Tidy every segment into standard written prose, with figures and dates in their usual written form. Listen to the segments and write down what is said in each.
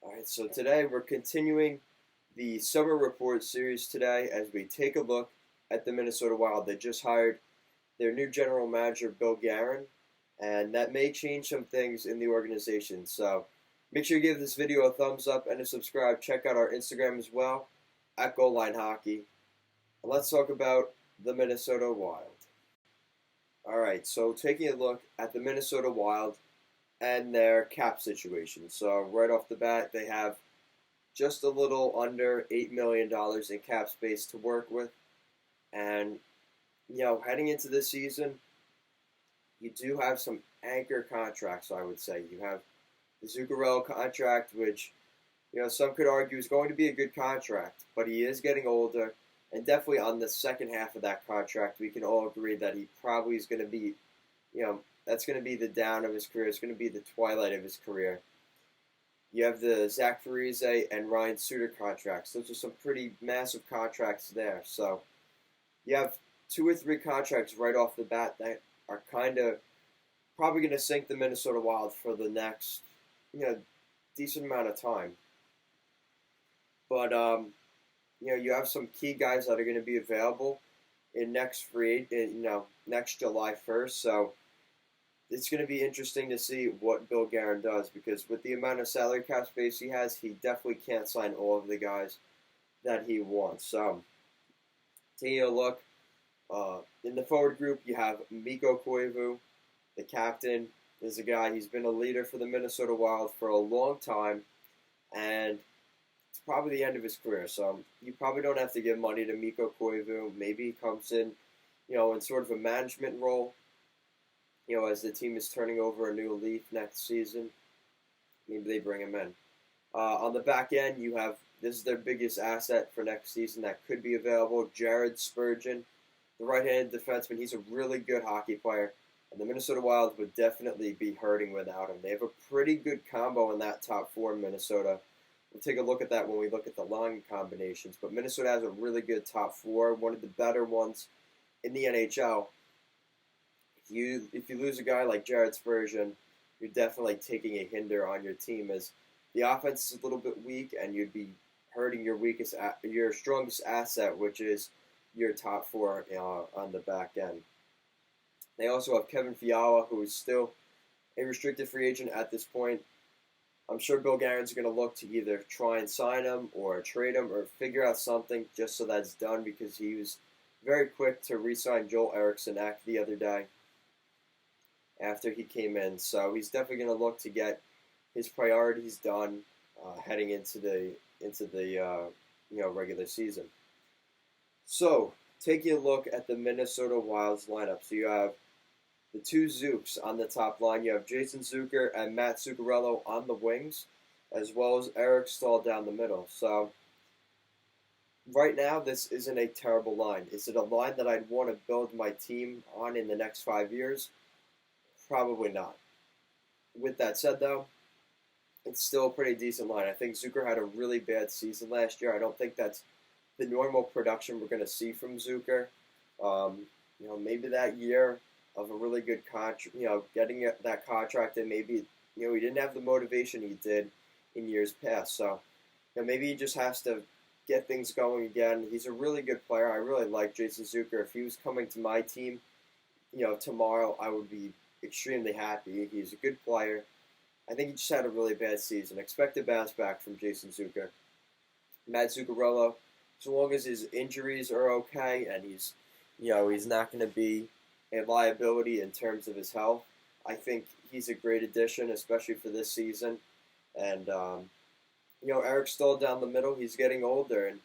All right, so today we're continuing the Summer Report series today as we take a look at the Minnesota Wild. They just hired their new general manager, Bill Guerin, and that may change some things in the organization. So make sure you give this video a thumbs up and a subscribe. Check out our Instagram as well, at Goalie Hockey. And let's talk about the Minnesota Wild. All right, so taking a look at the Minnesota Wild and their cap situation. So right off the bat, they have just a little under $8 million in cap space to work with. And, heading into this season, you do have some anchor contracts, I would say. You have the Zuccarello contract, which, some could argue is going to be a good contract, but he is getting older. And definitely on the second half of that contract, we can all agree that he probably is going to be, that's going to be the down of his career. It's going to be the twilight of his career. You have the Zach Parise and Ryan Suter contracts. Those are some pretty massive contracts there. So you have 2 or 3 contracts right off the bat that are kind of probably going to sink the Minnesota Wild for the next, decent amount of time. But, you have some key guys that are going to be available in next July 1st. So it's going to be interesting to see what Bill Guerin does, because with the amount of salary cap space he has, he definitely can't sign all of the guys that he wants. So, taking a look, in the forward group, you have Mikko Koivu, the captain. Is a guy, he's been a leader for the Minnesota Wild for a long time, and it's probably the end of his career. So, you probably don't have to give money to Mikko Koivu. Maybe he comes in, in sort of a management role. As the team is turning over a new leaf next season, maybe they bring him in. On the back end, this is their biggest asset for next season that could be available, Jared Spurgeon, the right-handed defenseman. He's a really good hockey player, and the Minnesota Wild would definitely be hurting without him. They have a pretty good combo in that top 4 in Minnesota. We'll take a look at that when we look at the line combinations, but Minnesota has a really good top 4, one of the better ones in the NHL. If you lose a guy like Jared Spurgeon, you're definitely taking a hinder on your team, as the offense is a little bit weak, and you'd be hurting your strongest asset, which is your top 4 on the back end. They also have Kevin Fiala, who is still a restricted free agent at this point. I'm sure Bill Guerin's going to look to either try and sign him or trade him or figure out something just so that's done, because he was very quick to re-sign Joel Eriksson the other day after he came in. So he's definitely going to look to get his priorities done heading into the regular season. So taking a look at the Minnesota Wild's lineup, so you have the 2 Zooks on the top line. You have Jason Zucker and Matt Zuccarello on the wings, as well as Eric Stahl down the middle. So right now, this isn't a terrible line. Is it a line that I'd want to build my team on in the next 5 years? Probably not. With that said, though, it's still a pretty decent line. I think Zucker had a really bad season last year. I don't think that's the normal production we're going to see from Zucker. Maybe that year of a really good contract, getting that contract, and maybe, he didn't have the motivation he did in years past. So, maybe he just has to get things going again. He's a really good player. I really like Jason Zucker. If he was coming to my team, tomorrow, I would be extremely happy. He's a good player. I think he just had a really bad season. Expect a bounce back from Jason Zucker. Matt Zuccarello, so long as his injuries are okay and he's not going to be a liability in terms of his health, I think he's a great addition, especially for this season. And, Eric Stahl down the middle, he's getting older, and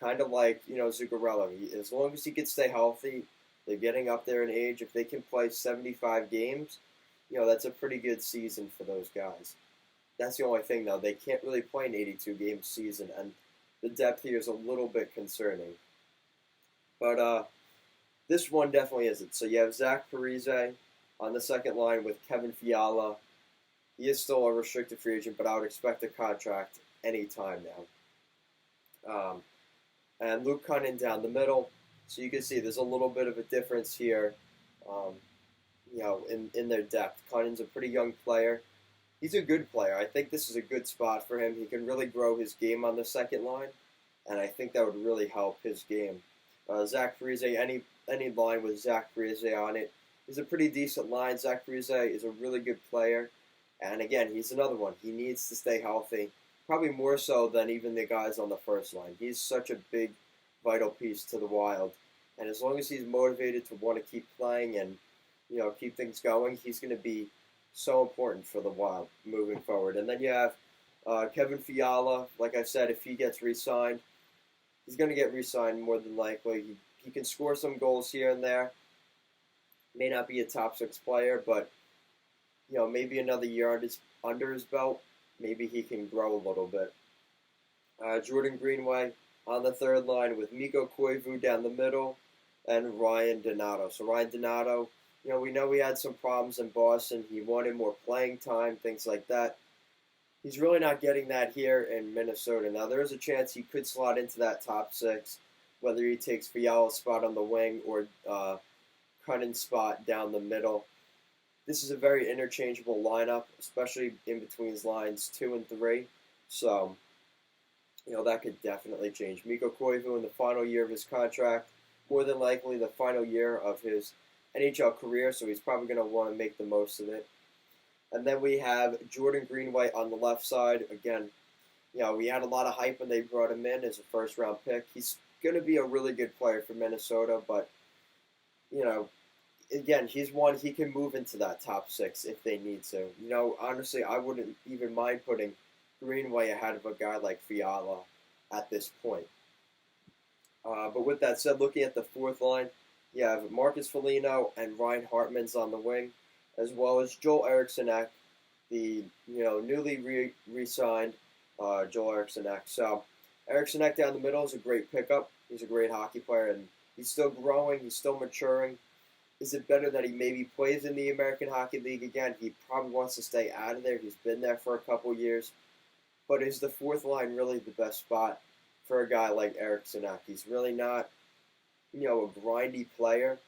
kind of like, Zuccarello, as long as he can stay healthy, they're getting up there in age. If they can play 75 games, that's a pretty good season for those guys. That's the only thing, though. They can't really play an 82-game season, and the depth here is a little bit concerning. But this one definitely isn't. So you have Zach Parise on the second line with Kevin Fiala. He is still a restricted free agent, but I would expect a contract any time now. And Luke Cunnin down the middle. So you can see there's a little bit of a difference here, in their depth. Cunnin's a pretty young player. he's a good player. I think this is a good spot for him. He can really grow his game on the second line, and I think that would really help his game. Zach Parise, any line with Zach Parise on it is a pretty decent line. Zach Parise is a really good player, and again, he's another one. He needs to stay healthy, probably more so than even the guys on the first line. He's such a big, vital piece to the Wild, and as long as he's motivated to want to keep playing and keep things going, he's going to be so important for the Wild moving forward. And then you have Kevin Fiala. Like I said, if he gets re-signed, he's going to get re-signed more than likely. He can score some goals here and there. May not be a top six player, but maybe another year under his belt, maybe he can grow a little bit. Jordan Greenway on the third line with Mikko Koivu down the middle and Ryan Donato. So Ryan Donato, we know he had some problems in Boston. He wanted more playing time, things like that. He's really not getting that here in Minnesota. Now, there is a chance he could slot into that top six, whether he takes Fiala's spot on the wing or Cunning's spot down the middle. This is a very interchangeable lineup, especially in between lines 2 and 3. So, that could definitely change. Mikko Koivu in the final year of his contract, more than likely the final year of his NHL career, so he's probably going to want to make the most of it. And then we have Jordan Greenway on the left side. Again, we had a lot of hype when they brought him in as a first-round pick. He's going to be a really good player for Minnesota, but, again, he's one, he can move into that top six if they need to. Honestly, I wouldn't even mind putting Greenway ahead of a guy like Fiala at this point. But with that said, looking at the fourth line, you have Marcus Foligno and Ryan Hartman's on the wing, as well as Joel Eriksson, the newly re-signed Joel Eriksson. So Eriksson down the middle is a great pickup. He's a great hockey player, and he's still growing. He's still maturing. Is it better that he maybe plays in the American Hockey League again? He probably wants to stay out of there. He's been there for a couple years. But is the fourth line really the best spot for a guy like Eriksson? He's really not, a grindy player,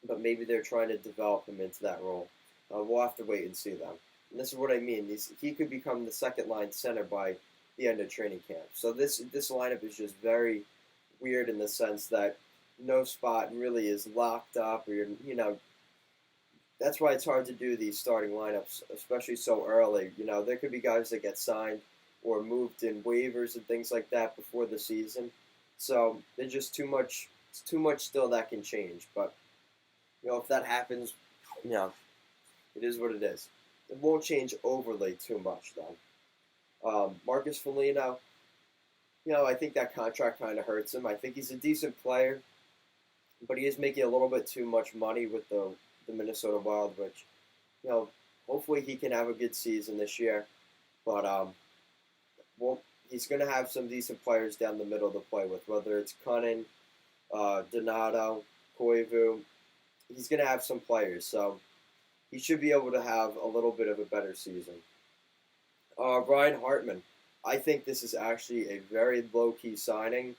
but maybe they're trying to develop him into that role. We'll have to wait and see, though. And this is what I mean. He could become the second-line center by the end of training camp. So this lineup is just very weird in the sense that no spot really is locked up, or that's why it's hard to do these starting lineups, especially so early. There could be guys that get signed or moved in waivers and things like that before the season. So there's just too much. It's too much still that can change. But if that happens, it is what it is. It won't change overly too much though. Marcus Foligno, I think that contract kind of hurts him. I think he's a decent player, but he is making a little bit too much money with the Minnesota Wild, which, hopefully he can have a good season this year. But he's going to have some decent players down the middle to play with, whether it's Cunning, Donato, Koivu. He's going to have some players, so he should be able to have a little bit of a better season. Ryan Hartman. I think this is actually a very low-key signing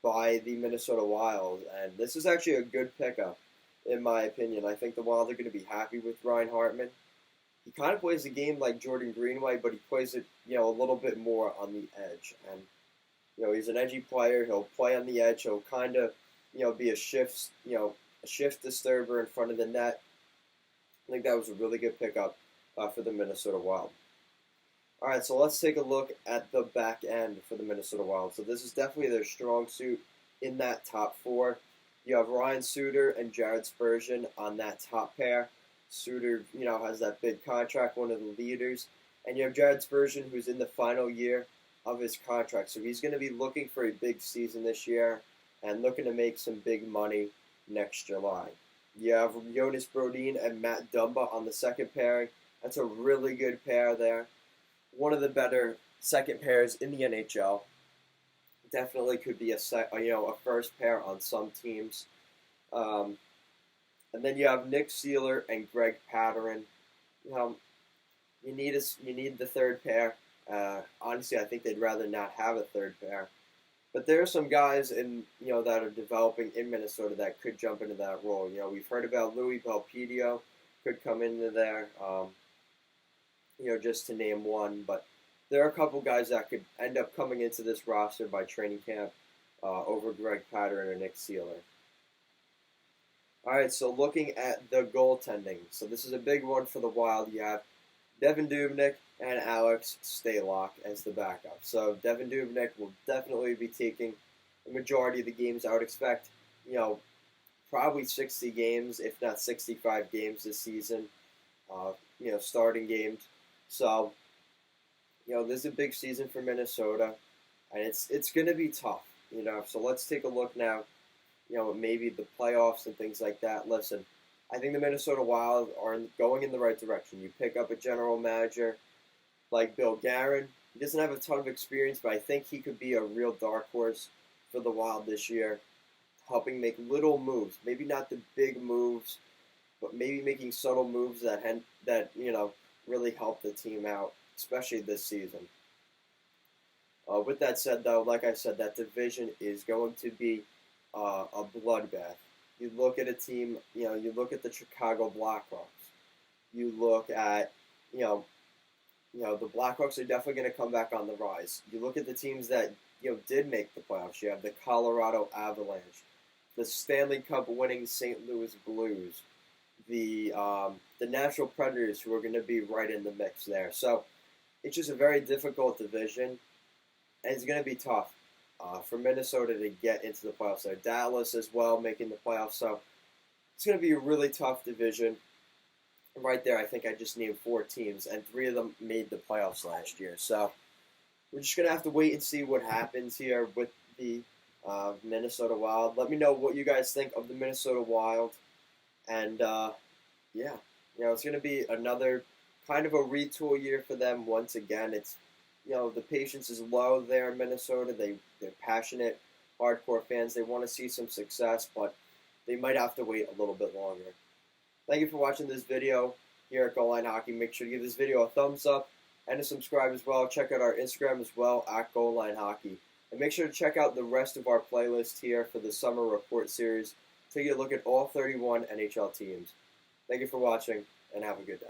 by the Minnesota Wild, and this is actually a good pickup, in my opinion. I think the Wild are going to be happy with Ryan Hartman. He kind of plays the game like Jordan Greenway, but he plays it, a little bit more on the edge. And, he's an edgy player. He'll play on the edge. He'll kind of, be a shift disturber in front of the net. I think that was a really good pickup for the Minnesota Wild. All right, so let's take a look at the back end for the Minnesota Wild. So this is definitely their strong suit in that top four. You have Ryan Suter and Jared Spurgeon on that top pair. Suter, has that big contract, one of the leaders. And you have Jared Spurgeon, who's in the final year of his contract. So he's going to be looking for a big season this year and looking to make some big money next July. You have Jonas Brodin and Matt Dumba on the second pairing. That's a really good pair there. One of the better second pairs in the NHL. Definitely could be a first pair on some teams. And then you have Nick Seeler and Greg Patterin. You need the third pair. Honestly, I think they'd rather not have a third pair. But there are some guys that are developing in Minnesota that could jump into that role. We've heard about Louis Belpedio could come into there. just to name one. But there are a couple guys that could end up coming into this roster by training camp over Greg Pattern or Nick Seeler. All right, so looking at the goaltending. So this is a big one for the Wild. You have Devin Dubnyk and Alex Stalock as the backup. So Devin Dubnyk will definitely be taking the majority of the games. I would expect, probably 60 games, if not 65 games this season, starting games. So, this is a big season for Minnesota, and it's going to be tough, So let's take a look now, maybe the playoffs and things like that. Listen, I think the Minnesota Wild are going in the right direction. You pick up a general manager like Bill Guerin. He doesn't have a ton of experience, but I think he could be a real dark horse for the Wild this year, helping make little moves. Maybe not the big moves, but maybe making subtle moves that really help the team out, especially this season. With that said, though, like I said, that division is going to be a bloodbath. You look at a team, you look at the Chicago Blackhawks. You look at, the Blackhawks are definitely going to come back on the rise. You look at the teams that, did make the playoffs. You have the Colorado Avalanche, the Stanley Cup winning St. Louis Blues, the Nashville Predators, who are going to be right in the mix there. So it's just a very difficult division, and it's going to be tough for Minnesota to get into the playoffs. So Dallas as well making the playoffs. So it's going to be a really tough division. Right there, I think I just named 4 teams, and 3 of them made the playoffs last year. So we're just going to have to wait and see what happens here with the Minnesota Wild. Let me know what you guys think of the Minnesota Wild. And, it's going to be another kind of a retool year for them once again. It's, the patience is low there in Minnesota. They're passionate, hardcore fans. They want to see some success, but they might have to wait a little bit longer. Thank you for watching this video here at Goal Line Hockey. Make sure to give this video a thumbs up and to subscribe as well. Check out our Instagram as well at Goal Line Hockey. And make sure to check out the rest of our playlist here for the Summer Report Series. Take a look at all 31 NHL teams. Thank you for watching, and have a good day.